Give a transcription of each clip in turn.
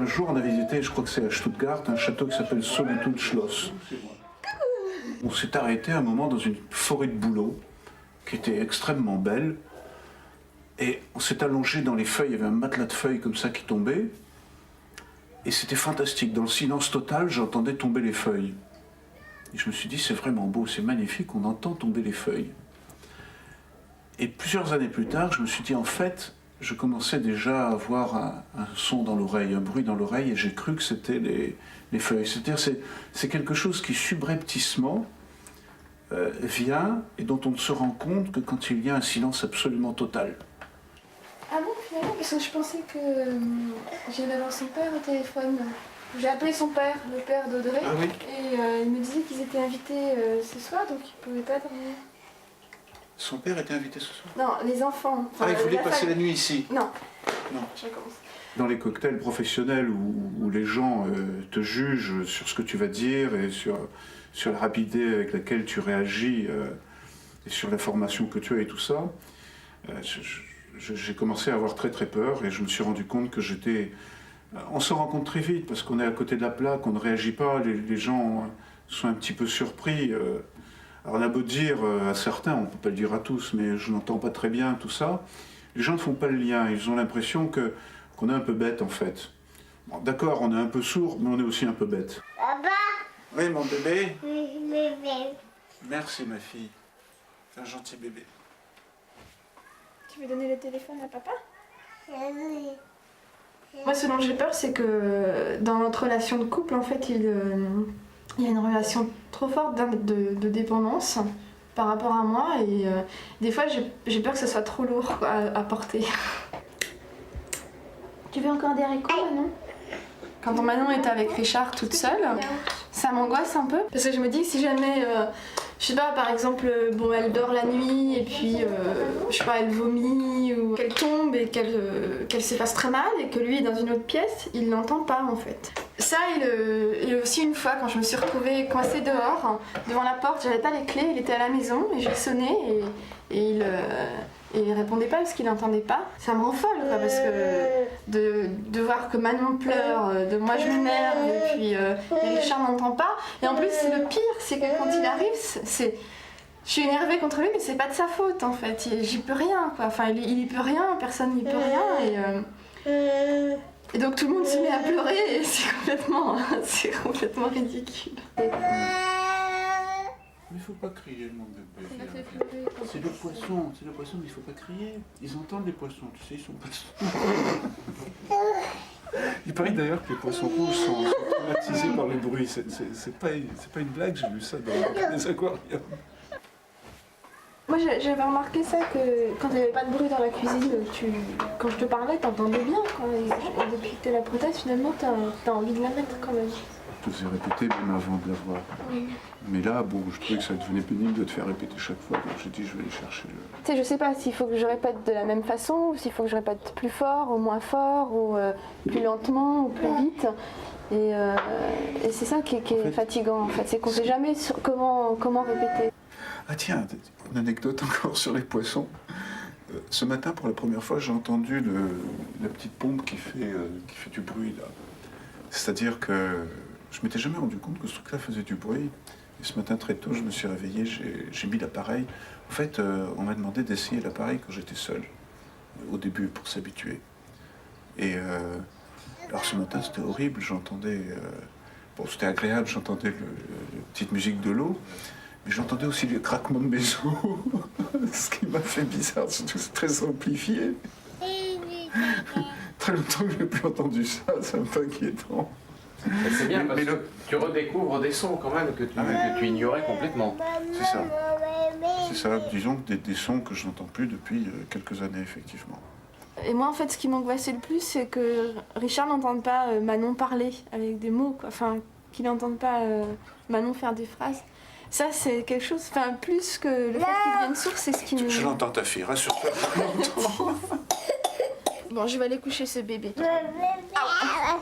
Un jour, on a visité, je crois que c'est à Stuttgart, un château qui s'appelle Solitude Schloss. On s'est arrêté un moment dans une forêt de bouleaux qui était extrêmement belle. Et on s'est allongé dans les feuilles, il y avait un matelas de feuilles comme ça qui tombait. Et c'était fantastique, dans le silence total, j'entendais tomber les feuilles. Et je me suis dit, c'est vraiment beau, c'est magnifique, on entend tomber les feuilles. Et plusieurs années plus tard, je me suis dit, en fait, je commençais déjà à avoir un son dans l'oreille, un bruit dans l'oreille, et j'ai cru que c'était les feuilles. C'est-à-dire, c'est quelque chose qui subrepticement vient et dont on ne se rend compte que quand il y a un silence absolument total. Ah bon, finalement, parce que je pensais que j'allais avoir son père au téléphone. J'ai appelé son père, le père d'Audrey, Ah oui. et il me disait qu'ils étaient invités ce soir, donc ils ne pouvaient pas dormir. Son père était invité ce soir? Non, les enfants. Enfin, il voulait passer la nuit ici? Non. Non. Je recommence. Dans les cocktails professionnels où les gens te jugent sur ce que tu vas dire et sur la rapidité avec laquelle tu réagis et sur l'information que tu as et tout ça, j'ai commencé à avoir très très peur et je me suis rendu compte que j'étais... On se rend compte très vite parce qu'on est à côté de la plaque, on ne réagit pas, les gens sont un petit peu surpris. Alors on a beau dire à certains, on ne peut pas le dire à tous, mais je n'entends pas très bien tout ça, les gens ne font pas le lien, ils ont l'impression qu'on est un peu bête en fait. Bon, d'accord, on est un peu sourd, mais on est aussi un peu bête. Papa. Oui, mon bébé. Oui, bébé. Merci ma fille, c'est un gentil bébé. Tu veux donner le téléphone à papa? Oui. Moi, ce dont j'ai peur, c'est que dans notre relation de couple, en fait, il y a une relation trop forte de dépendance par rapport à moi et des fois, j'ai peur que ce soit trop lourd à porter. Tu veux encore des haricots, non? Quand Manon est avec Richard toute seule, ça m'angoisse un peu. Parce que je me dis que si jamais, je sais pas, par exemple, bon, elle dort la nuit et puis, je sais pas, elle vomit ou qu'elle tombe et qu'elle se fasse très mal et que lui est dans une autre pièce, il l'entend pas en fait. Ça et aussi une fois quand je me suis retrouvée coincée dehors, devant la porte, j'avais pas les clés, il était à la maison et j'ai sonné et il répondait pas parce qu'il n'entendait pas. Ça me rend folle quoi, parce que de voir que Manon pleure, de moi je m'énerve et puis et Richard n'entend pas. Et en plus le pire c'est que quand il arrive, je suis énervée contre lui mais c'est pas de sa faute en fait. J'y peux rien quoi. Enfin il y peut rien, personne n'y peut rien et donc tout le monde se met à pleurer et c'est complètement ridicule. Mais il faut pas crier, mon bébé. C'est le poisson, mais il faut pas crier. Ils entendent les poissons, tu sais, ils sont pas... Il paraît d'ailleurs que les poissons rouges sont traumatisés par le bruit. C'est pas une blague, j'ai vu ça dans les aquariums. Moi j'avais remarqué ça que quand il n'y avait pas de bruit dans la cuisine, quand je te parlais, t'entendais bien. Quoi. Et depuis que t'es la prothèse, finalement, t'as envie de la mettre quand même. Je te faisais répéter même avant de la voir. Oui. Mais là, bon, je trouvais que ça devenait pénible de te faire répéter chaque fois, donc j'ai dit je vais aller chercher le... Tu sais, je sais pas s'il faut que je répète de la même façon, ou s'il faut que je répète plus fort, ou moins fort, ou plus lentement, ou plus vite. Et c'est ça qui est fatigant en fait, c'est qu'on sait jamais comment répéter. Ah tiens, une anecdote encore sur les poissons. Ce matin, pour la première fois, j'ai entendu la petite pompe qui fait du bruit là. C'est-à-dire que je m'étais jamais rendu compte que ce truc-là faisait du bruit. Et ce matin, très tôt, je me suis réveillé, j'ai mis l'appareil. En fait, on m'a demandé d'essayer l'appareil quand j'étais seul, au début, pour s'habituer. Et alors ce matin, c'était horrible, j'entendais... bon, c'était agréable, j'entendais la petite musique de l'eau, mais j'entendais aussi le craquement de mes os, ce qui m'a fait bizarre, surtout c'est très amplifié. Très longtemps que je n'ai plus entendu ça, c'est un peu inquiétant. C'est bien parce que tu redécouvres des sons quand même que tu ignorais complètement. C'est ça. C'est ça, disons que des sons que je n'entends plus depuis quelques années, effectivement. Et moi, en fait, ce qui m'angoissait le plus, c'est que Richard n'entende pas Manon parler avec des mots, quoi. Enfin, qu'il n'entende pas Manon faire des phrases. Ça, c'est quelque chose, enfin, plus que le fait qu'il devienne sourd, c'est ce qui me... Je l'entends, ta fille, rassure-toi, je l'entends. Bon, je vais aller coucher ce bébé.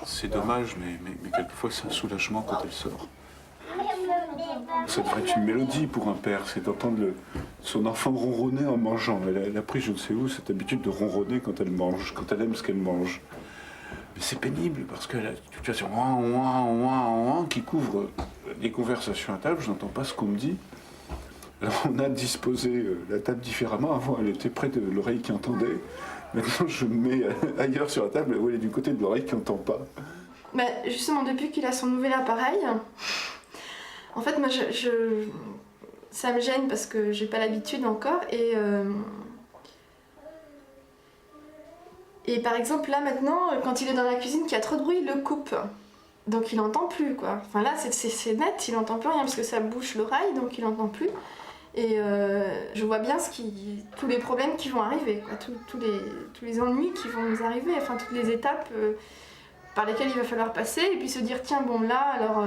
C'est dommage, mais quelquefois c'est un soulagement quand elle sort. Ça devrait être une mélodie pour un père, c'est d'entendre son enfant ronronner en mangeant. Elle a pris, je ne sais où, cette habitude de ronronner quand elle mange, quand elle aime ce qu'elle mange. Mais c'est pénible parce que la situation ouin, qui couvre les conversations à table, je n'entends pas ce qu'on me dit. Alors on a disposé la table différemment. Avant, elle était près de l'oreille qui entendait. Maintenant, je me mets ailleurs sur la table où elle est du côté de l'oreille qui n'entend pas. Bah, justement, depuis qu'il a son nouvel appareil, en fait, moi, ça me gêne parce que j'ai pas l'habitude encore. Et par exemple, là maintenant, quand il est dans la cuisine, qu'il y a trop de bruit, il le coupe. Donc il n'entend plus, quoi. Enfin là, c'est net, il n'entend plus rien parce que ça bouche l'oreille, donc il n'entend plus. Et je vois bien tous les problèmes qui vont arriver, quoi. Tous les ennuis qui vont nous arriver, enfin toutes les étapes par lesquelles il va falloir passer. Et puis se dire, tiens, bon là, alors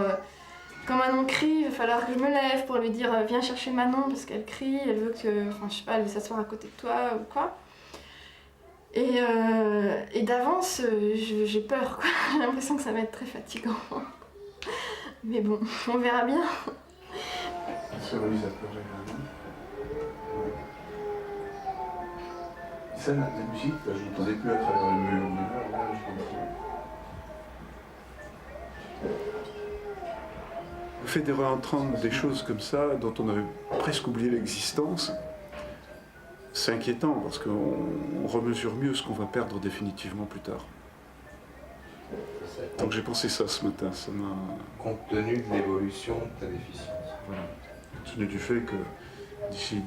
quand Manon crie, il va falloir que je me lève pour lui dire, viens chercher Manon parce qu'elle crie, elle veut que, enfin je sais pas, elle veut s'asseoir à côté de toi ou quoi. Et d'avance, j'ai peur, quoi. J'ai l'impression que ça va être très fatigant. Mais bon, on verra bien. Ça va les applaudir vraiment. Ça, la musique, là, je n'entendais plus à travers le mur. Mais là, je comprends. Le fait de réentendre des choses comme ça, dont on avait presque oublié l'existence, c'est inquiétant parce qu'on remesure mieux ce qu'on va perdre définitivement plus tard. Donc j'ai pensé ça ce matin, ça m'a... Compte tenu de l'évolution de ta déficience. Voilà. Compte tenu du fait que d'ici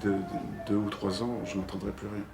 2 ou 3 ans, je n'entendrai plus rien.